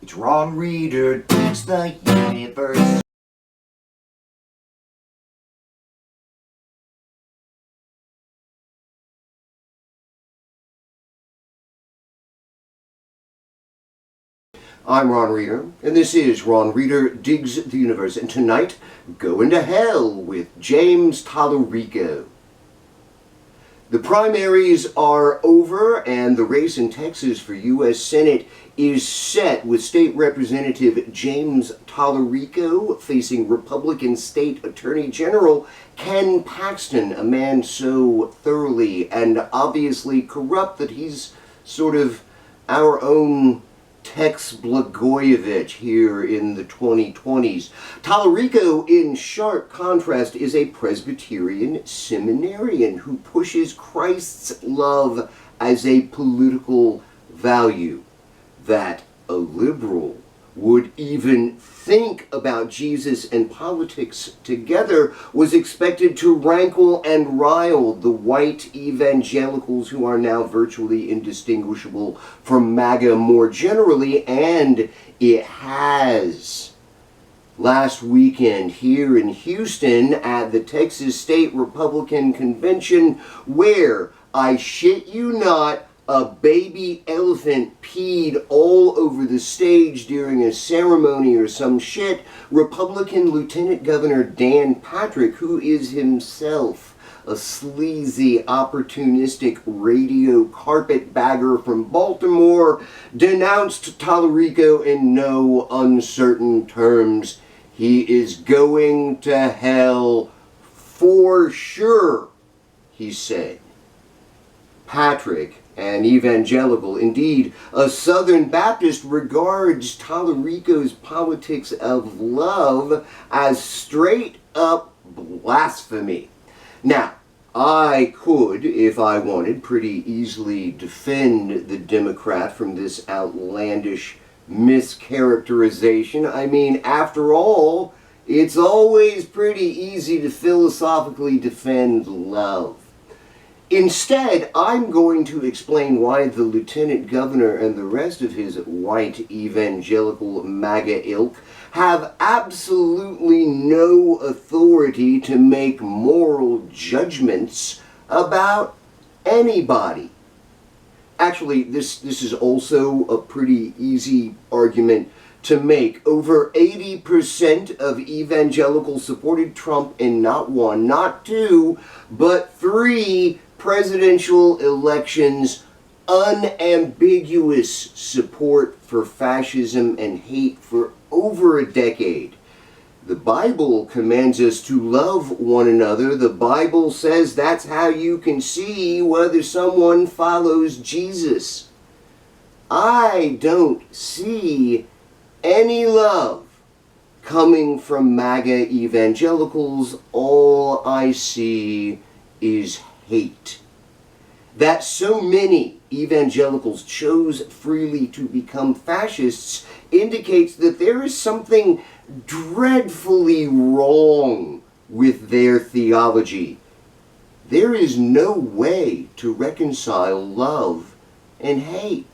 It's Ron Reader digs the universe. I'm Ron Reader, and this is Ron Reader Digs the Universe, and tonight, Going to Hell with James Talarico. The primaries are over, and the race in Texas for U.S. Senate is set, with State Representative James Talarico facing Republican State Attorney General Ken Paxton, a man so thoroughly and obviously corrupt that he's sort of our own Tex Blagojevich here in the 2020s. Talarico, in sharp contrast, is a Presbyterian seminarian who pushes Christ's love as a political value. That a liberal would even think about Jesus and politics together was expected to rankle and rile the white evangelicals who are now virtually indistinguishable from MAGA more generally, and it has. Last weekend here in Houston at the Texas State Republican Convention, where, I shit you not, a baby elephant peed all over the stage during a ceremony or some shit, Republican Lieutenant Governor Dan Patrick, who is himself a sleazy, opportunistic radio carpetbagger from Baltimore, denounced Talarico in no uncertain terms. He is going to hell for sure, he said. Patrick, an evangelical, indeed a Southern Baptist, regards Talarico's politics of love as straight up blasphemy. Now, I could, if I wanted, pretty easily defend the Democrat from this outlandish mischaracterization. I mean, after all, it's always pretty easy to philosophically defend love. Instead, I'm going to explain why the Lieutenant Governor and the rest of his white evangelical MAGA ilk have absolutely no authority to make moral judgments about anybody. Actually, this is also a pretty easy argument to make. Over 80% of evangelicals supported Trump in not one, not two, but three presidential elections. Unambiguous support for fascism and hate for over a decade. The Bible commands us to love one another. The Bible says that's how you can see whether someone follows Jesus. I don't see any love coming from MAGA evangelicals. All I see is hate. That so many evangelicals chose freely to become fascists indicates that there is something dreadfully wrong with their theology. There is no way to reconcile love and hate.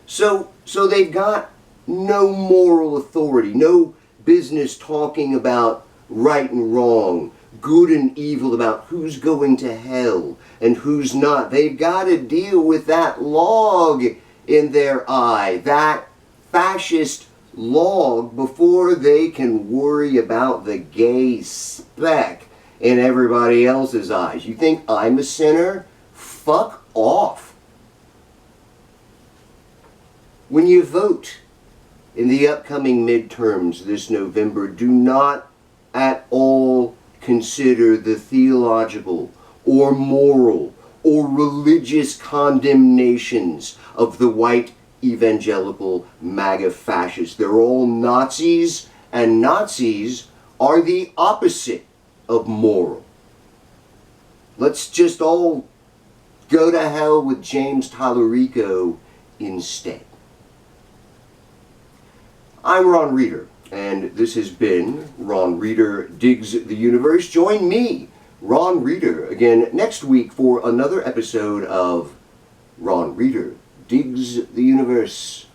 So they've got no moral authority, no business talking about right and wrong, good and evil, about who's going to hell and who's not. They've got to deal with that log in their eye, that fascist log, before they can worry about the gay speck in everybody else's eyes. You think I'm a sinner? Fuck off. When you vote in the upcoming midterms this November, do not at all consider the theological or moral or religious condemnations of the white evangelical MAGA fascists. They're all Nazis, and Nazis are the opposite of moral. Let's just all go to hell with James Talarico instead. I'm Ron Reader, and this has been Ron Reader Digs the Universe. Join me, Ron Reader, again next week for another episode of Ron Reader Digs the Universe.